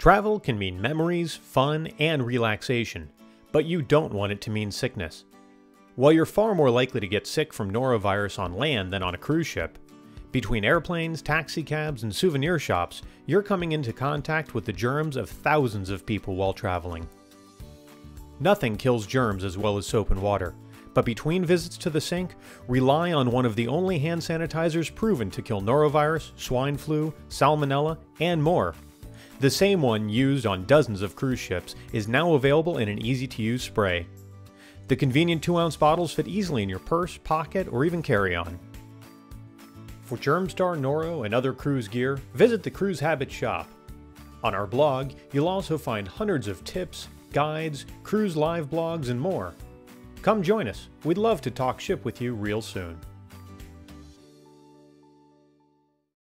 Travel can mean memories, fun, and relaxation, but you don't want it to mean sickness. While you're far more likely to get sick from norovirus on land than on a cruise ship, between airplanes, taxicabs, and souvenir shops, you're coming into contact with the germs of thousands of people while traveling. Nothing kills germs as well as soap and water, but between visits to the sink, rely on one of the only hand sanitizers proven to kill norovirus, swine flu, salmonella, and more. The same one used on dozens of cruise ships is now available in an easy-to-use spray. The convenient 2-ounce bottles fit easily in your purse, pocket, or even carry-on. For Germstar Noro and other cruise gear, visit the CruiseHabit shop. On our blog, you'll also find hundreds of tips, guides, cruise live blogs, and more. Come join us. We'd love to talk ship with you real soon.